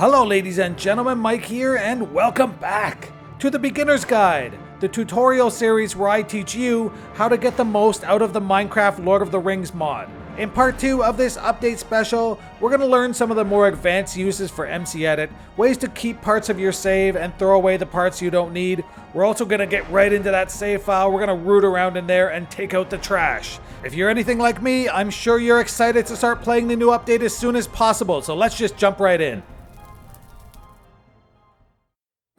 Hello ladies and gentlemen, Mike here, and welcome back to the Beginner's Guide, the tutorial series where I teach you how to get the most out of the Minecraft Lord of the Rings mod. In part 2 of this update special, we're going to learn some of the more advanced uses for Mcedit, ways to keep parts of your save and throw away the parts you don't need. We're also going to get right into that save file, we're going to root around in there and take out the trash. If you're anything like me, I'm sure you're excited to start playing the new update as soon as possible, so let's just jump right in.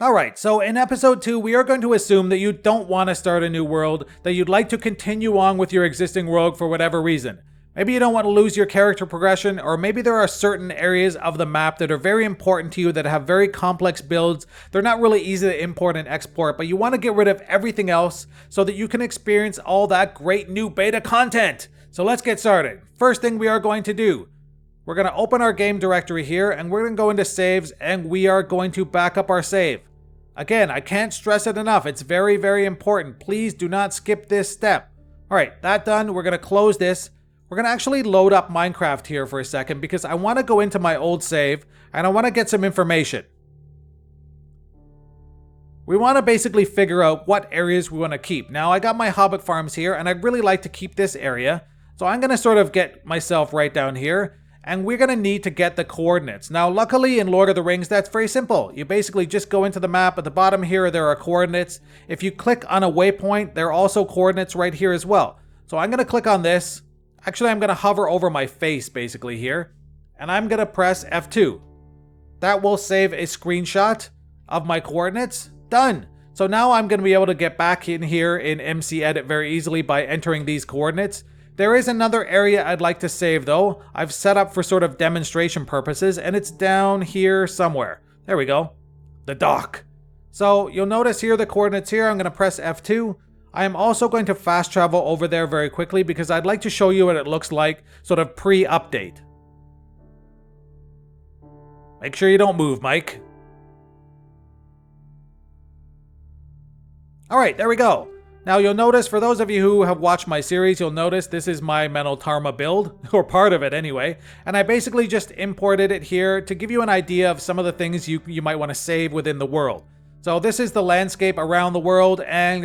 Alright, so in episode 2, we are going to assume that you don't want to start a new world, that you'd like to continue on with your existing world for whatever reason. Maybe you don't want to lose your character progression, or maybe there are certain areas of the map that are very important to you that have very complex builds. They're not really easy to import and export, but you want to get rid of everything else so that you can experience all that great new beta content. So let's get started. First thing we are going to do, we're going to open our game directory here, and we're going to go into saves, and we are going to back up our save. Again, I can't stress it enough. It's very, very important. Please do not skip this step. Alright, that done, we're going to close this. We're going to actually load up Minecraft here for a second because I want to go into my old save and I want to get some information. We want to basically figure out what areas we want to keep. Now, I got my Hobbit farms here and I'd really like to keep this area. So I'm going to sort of get myself right down here. And we're going to need to get the coordinates. Now, luckily in Lord of the Rings, that's very simple. You basically just go into the map. At the bottom here, there are coordinates. If you click on a waypoint, there are also coordinates right here as well. So I'm going to click on this. Actually, I'm going to hover over my face basically here. And I'm going to press F2. That will save a screenshot of my coordinates. Done. So now I'm going to be able to get back in here in Mcedit very easily by entering these coordinates. There is another area I'd like to save though. I've set up for sort of demonstration purposes and it's down here somewhere. There we go. The dock. So you'll notice here the coordinates here. I'm going to press F2. I am also going to fast travel over there very quickly because I'd like to show you what it looks like sort of pre-update. Make sure you don't move, Mike. Alright, there we go. Now you'll notice, for those of you who have watched my series, you'll notice this is my Meneltarma build, or part of it anyway, and I basically just imported it here to give you an idea of some of the things you might want to save within the world. So this is the landscape around the world and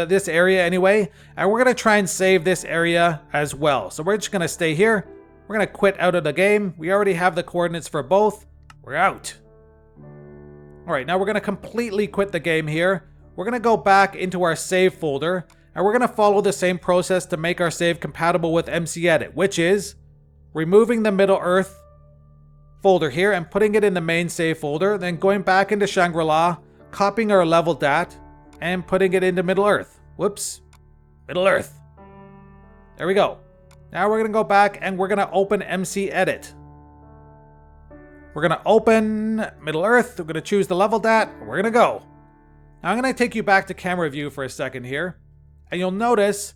this area anyway, and we're going to try and save this area as well. So we're just going to stay here, we're going to quit out of the game, we already have the coordinates for both, we're out. Alright, now we're going to completely quit the game here. We're going to go back into our save folder, and we're going to follow the same process to make our save compatible with Mcedit, which is removing the Middle Earth folder here and putting it in the main save folder, then going back into Shangri-La, copying our level dat, and putting it into Middle Earth. Whoops. Middle Earth. There we go. Now we're going to go back and we're going to open Mcedit. We're going to open Middle Earth, we're going to choose the level dat, and we're going to go. Now I'm going to take you back to camera view for a second here, and you'll notice,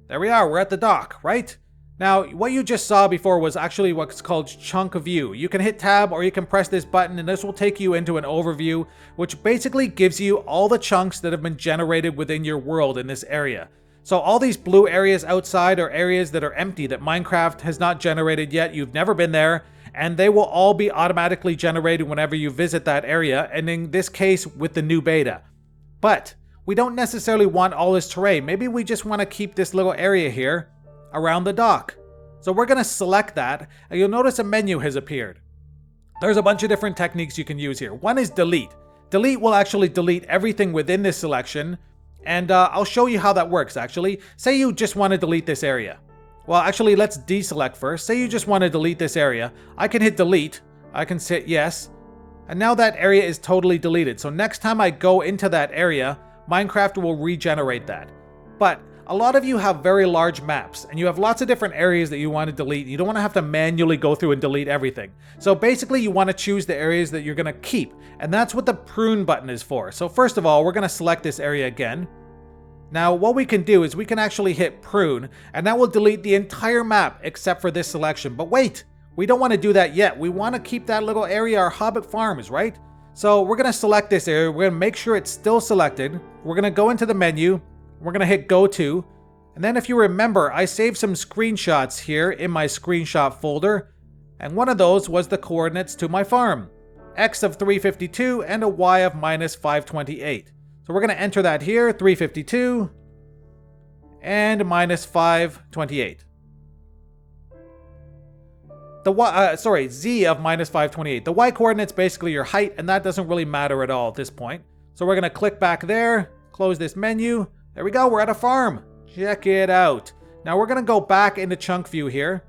there we are, we're at the dock, right? Now, what you just saw before was actually what's called chunk view. You can hit tab or you can press this button and this will take you into an overview, which basically gives you all the chunks that have been generated within your world in this area. So all these blue areas outside are areas that are empty that Minecraft has not generated yet, you've never been there, and they will all be automatically generated whenever you visit that area, and in this case with the new beta. But we don't necessarily want all this terrain. Maybe we just want to keep this little area here around the dock. So we're going to select that, and you'll notice a menu has appeared. There's a bunch of different techniques you can use here. One is delete. Delete will actually delete everything within this selection, and I'll show you how that works actually. Say you just want to delete this area. Well, actually, let's deselect first. Say you just want to delete this area. I can hit delete. I can hit yes. And now that area is totally deleted. So next time I go into that area, Minecraft will regenerate that. But a lot of you have very large maps and you have lots of different areas that you want to delete. You don't want to have to manually go through and delete everything. So basically you want to choose the areas that you're going to keep. And that's what the prune button is for. So first of all, we're going to select this area again. Now what we can do is we can actually hit prune and that will delete the entire map except for this selection. But wait! We don't want to do that yet. We want to keep that little area, our Hobbit farms, right? So we're going to select this area. We're going to make sure it's still selected. We're going to go into the menu. We're going to hit go to. And then if you remember, I saved some screenshots here in my screenshot folder. And one of those was the coordinates to my farm. X of 352, and a Y of minus 528. So we're going to enter that here, 352 and minus 528. The Z of minus 528. The Y coordinate's basically your height, and that doesn't really matter at all at this point. So we're going to click back there, close this menu. There we go, we're at a farm. Check it out. Now we're going to go back into chunk view here.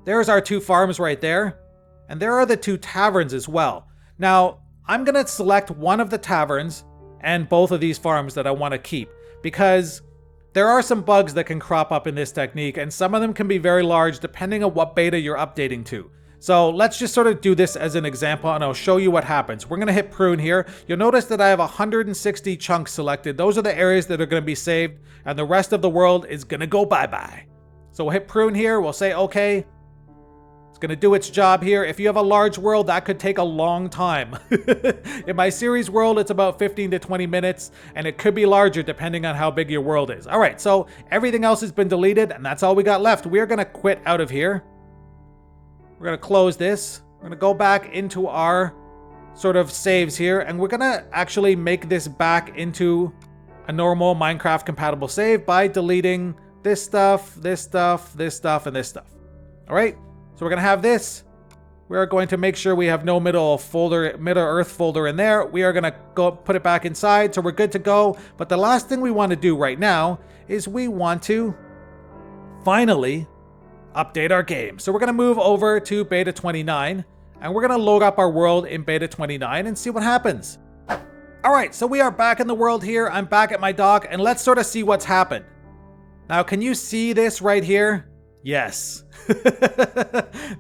There's our 2 farms right there. And there are the 2 taverns as well. Now, I'm going to select one of the taverns and both of these farms that I want to keep, because there are some bugs that can crop up in this technique, and some of them can be very large depending on what beta you're updating to. So let's just sort of do this as an example, and I'll show you what happens. We're going to hit prune here. You'll notice that I have 160 chunks selected. Those are the areas that are going to be saved, and the rest of the world is going to go bye-bye. So we'll hit prune here. We'll say okay. It's going to do its job here. If you have a large world, that could take a long time. In my series world, it's about 15 to 20 minutes, and it could be larger depending on how big your world is. All right, so everything else has been deleted, and that's all we got left. We are going to quit out of here. We're going to close this. We're going to go back into our sort of saves here, and we're going to actually make this back into a normal Minecraft compatible save by deleting this stuff, this stuff, this stuff, and this stuff. All right. So we're going to have this. We're going to make sure we have no Middle Earth folder in there. We are going to go put it back inside, so we're good to go. But the last thing we want to do right now is we want to finally update our game. So we're going to move over to beta 29, and we're going to load up our world in beta 29 and see what happens. All right, so we are back in the world here. I'm back at my dock, and let's sort of see what's happened. Now, can you see this right here? Yes.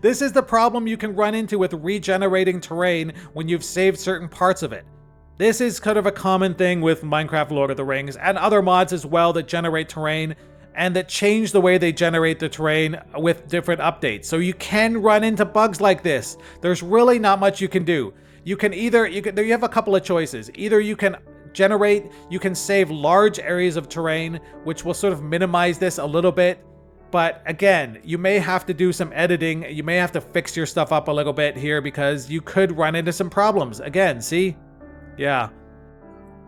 This is the problem you can run into with regenerating terrain when you've saved certain parts of it. This is kind of a common thing with Minecraft Lord of the Rings and other mods as well that generate terrain and that change the way they generate the terrain with different updates. So you can run into bugs like this. There's really not much you can do. You have a couple of choices. Either you can save large areas of terrain, which will sort of minimize this a little bit. But again, you may have to do some editing. You may have to fix your stuff up a little bit here because you could run into some problems. Again, see? Yeah.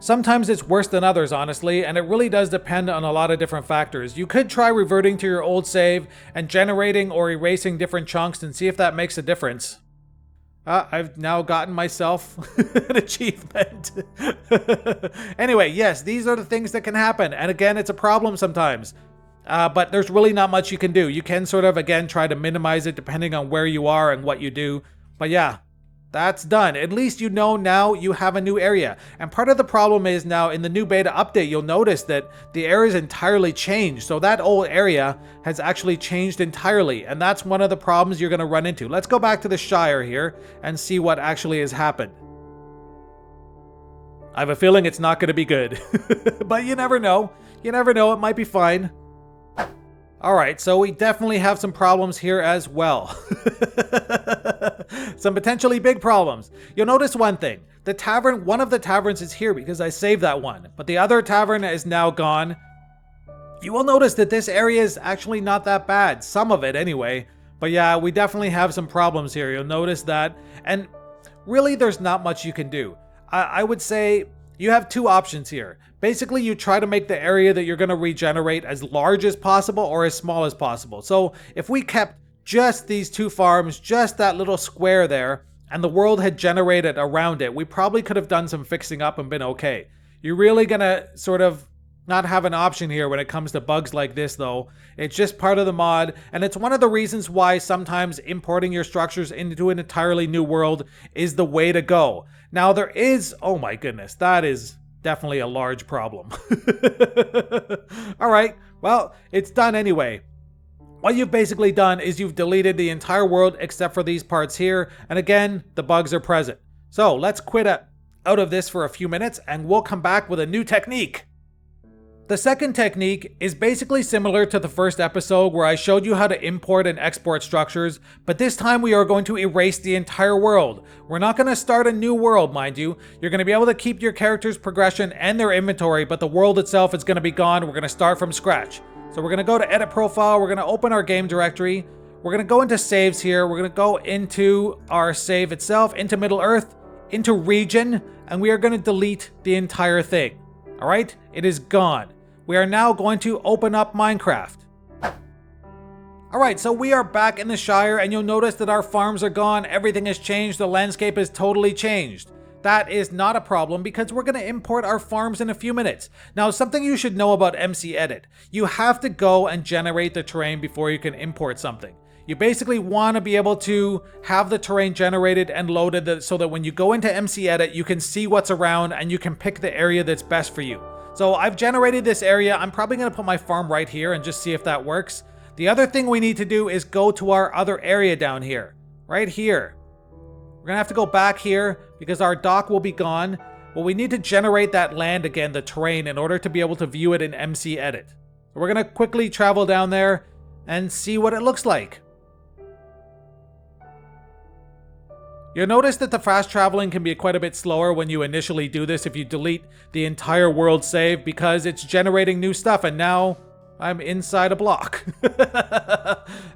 Sometimes it's worse than others, honestly, and it really does depend on a lot of different factors. You could try reverting to your old save and generating or erasing different chunks and see if that makes a difference. I've now gotten myself an achievement. Anyway, yes, these are the things that can happen. And again, it's a problem sometimes. But there's really not much you can do. You can sort of, again, try to minimize it depending on where you are and what you do. But yeah, that's done. At least you know now you have a new area. And part of the problem is now in the new beta update, you'll notice that the area is entirely changed. So that old area has actually changed entirely. And that's one of the problems you're going to run into. Let's go back to the Shire here and see what actually has happened. I have a feeling it's not going to be good. But you never know. You never know. It might be fine. Alright, so we definitely have some problems here as well. Some potentially big problems. You'll notice one thing. One of the taverns is here because I saved that one, but the other tavern is now gone. You will notice that this area is actually not that bad. Some of it anyway. But yeah, we definitely have some problems here. You'll notice that. And really, there's not much you can do. I would say you have 2 options here. Basically, you try to make the area that you're going to regenerate as large as possible or as small as possible. So if we kept just these 2 farms, just that little square there, and the world had generated around it, we probably could have done some fixing up and been okay. You're really going to sort of not have an option here when it comes to bugs like this, though. It's just part of the mod, and it's one of the reasons why sometimes importing your structures into an entirely new world is the way to go. Now there is, oh my goodness, that is definitely a large problem. All right, well, it's done anyway. What you've basically done is you've deleted the entire world except for these parts here, and again, the bugs are present. So let's quit out of this for a few minutes, and we'll come back with a new technique. The second technique is basically similar to the first episode where I showed you how to import and export structures, but this time we are going to erase the entire world. We're not going to start a new world, mind you. You're going to be able to keep your character's progression and their inventory, but the world itself is going to be gone. We're going to start from scratch. So we're going to go to Edit Profile, we're going to open our game directory, we're we're going to go into saves here. We're going to go into our save itself, into Middle Earth, into region, and we are going to delete the entire thing. All right, it is gone. We are now going to open up Minecraft. All right, so we are back in the Shire, and you'll notice that our farms are gone. Everything has changed. The landscape is totally changed. That is not a problem because we're going to import our farms in a few minutes. Now, something you should know about Mcedit. You have to go and generate the terrain before you can import something. You basically want to be able to have the terrain generated and loaded so that when you go into Mcedit, you can see what's around and you can pick the area that's best for you. So I've generated this area. I'm probably going to put my farm right here and just see if that works. The other thing we need to do is go to our other area down here, right here. We're going to have to go back here because our dock will be gone. Well, we need to generate that land again, the terrain, in order to be able to view it in Mcedit. So we're going to quickly travel down there and see what it looks like. You'll notice that the fast traveling can be quite a bit slower when you initially do this if you delete the entire world save because it's generating new stuff, and now I'm inside a block.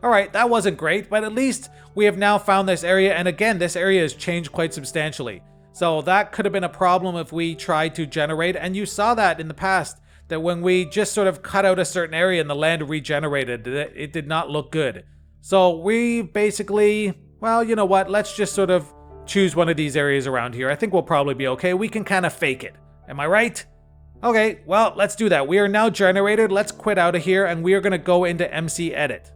Alright, that wasn't great, but at least we have now found this area, and again, this area has changed quite substantially. So that could have been a problem if we tried to generate, and you saw that in the past, that when we just sort of cut out a certain area and the land regenerated, it did not look good. So we basically, well, you know what, let's just sort of choose one of these areas around here. I think we'll probably be okay. We can kind of fake it. Am I right? Okay, well, let's do that. We are now generated. Let's quit out of here, and we are going to go into Mcedit.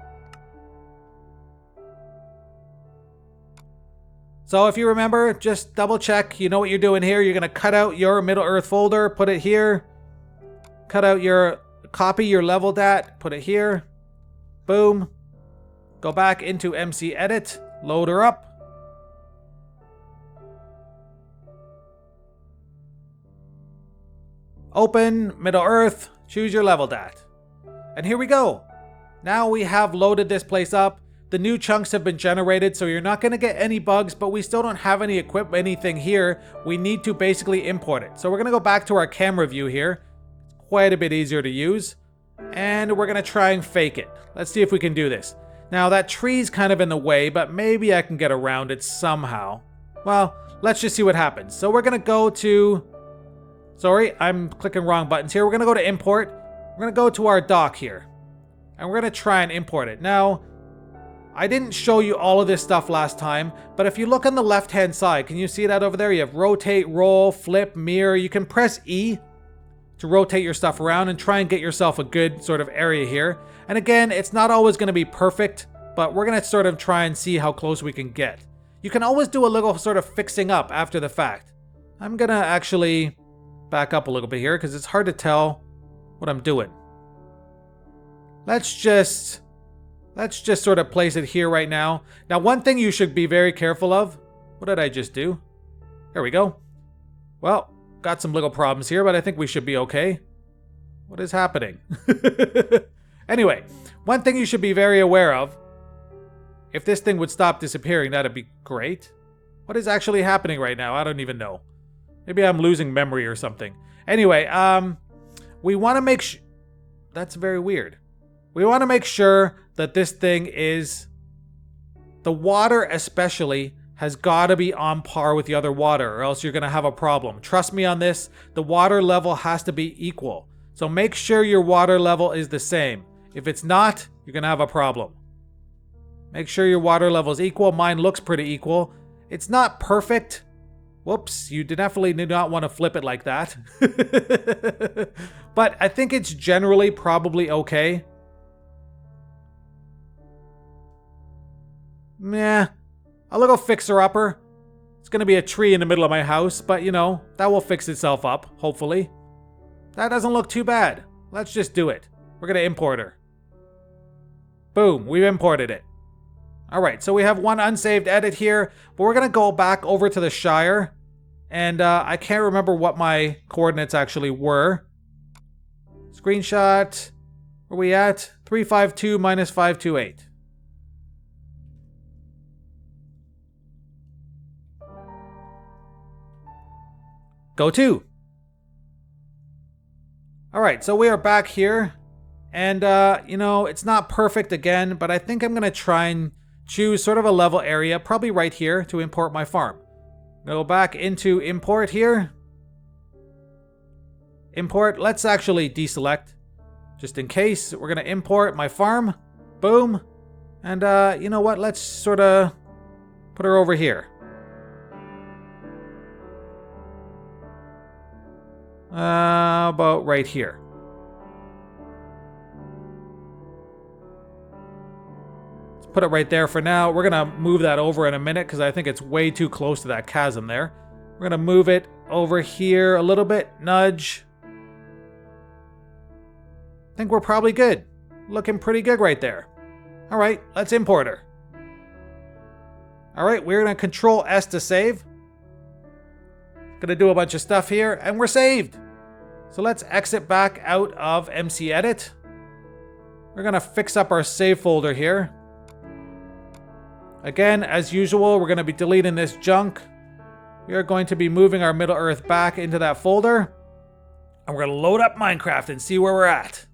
So if you remember, just double check. You know what you're doing here. You're going to cut out your Middle Earth folder, put it here. Cut out your copy you're leveled at, put it here. Boom. Go back into Mcedit, load her up. Open Middle Earth, choose your level dat. And here we go. Now we have loaded this place up. The new chunks have been generated, so you're not going to get any bugs, but we still don't have any anything here. We need to basically import it. So we're going to go back to our camera view here. It's quite a bit easier to use. And we're going to try and fake it. Let's see if we can do this. Now that tree's kind of in the way, but maybe I can get around it somehow. Well, let's just see what happens. So we're going to go to... Sorry, I'm clicking wrong buttons here. We're going to go to import. We're going to go to our dock here. And we're going to try and import it. Now, I didn't show you all of this stuff last time, but if you look on the left-hand side, can you see that over there? You have rotate, roll, flip, mirror. You can press E to rotate your stuff around and try and get yourself a good sort of area here. And again, it's not always going to be perfect, but we're going to sort of try and see how close we can get. You can always do a little sort of fixing up after the fact. I'm going to actually back up a little bit here because it's hard to tell what I'm doing. Let's just sort of place it here right now. Now, one thing you should be very careful of. What did I just do? There we go. Well, got some little problems here, but I think we should be okay. What is happening? Anyway, one thing you should be very aware of. If this thing would stop disappearing, that'd be great. What is actually happening right now? I don't even know. Maybe I'm losing memory or something. Anyway, we want to make that's very weird. We want to make sure that this thing is... The water especially has got to be on par with the other water, or else you're going to have a problem. Trust me on this. The water level has to be equal. So make sure your water level is the same. If it's not, you're going to have a problem. Make sure your water level is equal. Mine looks pretty equal. It's not perfect. Whoops, you definitely do not want to flip it like that. But I think it's generally probably okay. Meh. A little fixer-upper. It's going to be a tree in the middle of my house, but you know, that will fix itself up, hopefully. That doesn't look too bad. Let's just do it. We're going to import her. Boom, we've imported it. Alright, so we have one unsaved edit here, but we're going to go back over to the Shire, and I can't remember what my coordinates actually were. Screenshot, where are we at? 352 minus 528. Go to. Alright, so we are back here, And, it's not perfect again, but I think I'm going to try and choose sort of a level area, probably right here, to import my farm. Go back into import here. Import. Let's actually deselect, just in case. We're going to import my farm. Boom. And, you know what? Let's sort of put her over here. About right here. Let's put it right there for now. We're going to move that over in a minute because I think it's way too close to that chasm there. We're going to move it over here a little bit. Nudge. I think we're probably good. Looking pretty good right there. All right, let's import her. All right, we're going to Control S to save. Going to do a bunch of stuff here, and we're saved. So let's exit back out of Mcedit. We're going to fix up our save folder here. Again, as usual, we're going to be deleting this junk. We are going to be moving our Middle Earth back into that folder. And we're going to load up Minecraft and see where we're at.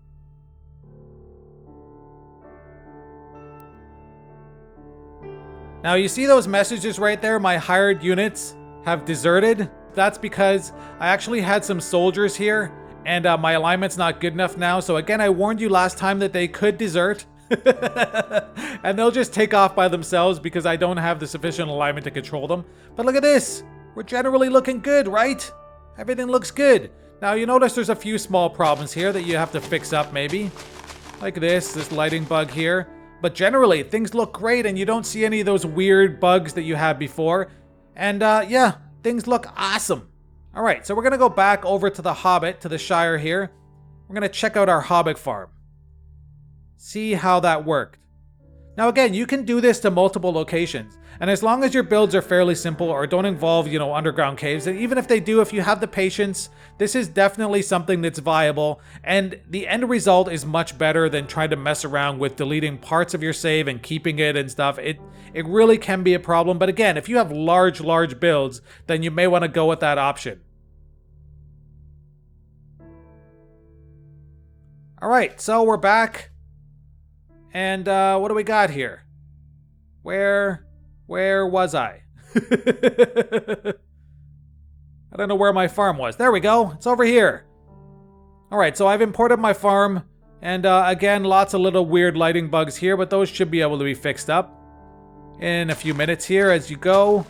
Now you see those messages right there? My hired units have deserted. That's because I actually had some soldiers here and my alignment's not good enough now. So again, I warned you last time that they could desert and they'll just take off by themselves because I don't have the sufficient alignment to control them. But look at this. We're generally looking good, right? Everything looks good. Now you notice there's a few small problems here that you have to fix up maybe. Like this lighting bug here. But generally, things look great and you don't see any of those weird bugs that you had before. And yeah, things look awesome. All right, so we're going to go back over to the Hobbit, to the Shire here. We're going to check out our Hobbit farm. See how that worked. Now again, you can do this to multiple locations. And as long as your builds are fairly simple or don't involve, underground caves, and even if they do, if you have the patience, this is definitely something that's viable. And the end result is much better than trying to mess around with deleting parts of your save and keeping it and stuff. It really can be a problem. But again, if you have large builds, then you may want to go with that option. All right, so we're back. And what do we got here? Where was I? I don't know where my farm was. There we go. It's over here. All right, so I've imported my farm. And again, lots of little weird lighting bugs here, but those should be able to be fixed up in a few minutes here as you go.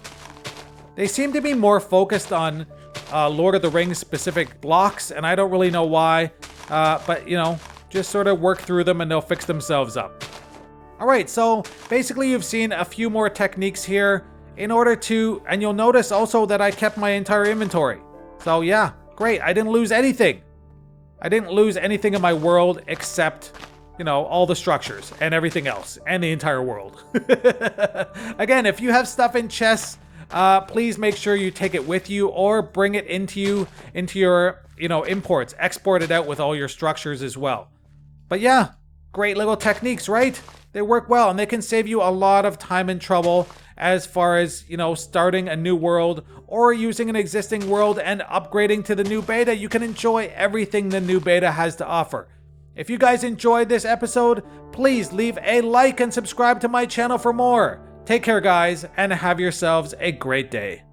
They seem to be more focused on Lord of the Rings specific blocks, and I don't really know why. But, just sort of work through them and they'll fix themselves up. All right, so basically you've seen a few more techniques here in order to, and you'll notice also that I kept my entire inventory. So yeah, great, I didn't lose anything. I didn't lose anything in my world except, all the structures and everything else and the entire world. Again, if you have stuff in chests, please make sure you take it with you or bring it into your, imports. Export it out with all your structures as well. But yeah, great little techniques, right? They work well and they can save you a lot of time and trouble as far as, starting a new world or using an existing world and upgrading to the new beta. You can enjoy everything the new beta has to offer. If you guys enjoyed this episode, please leave a like and subscribe to my channel for more. Take care, guys, and have yourselves a great day.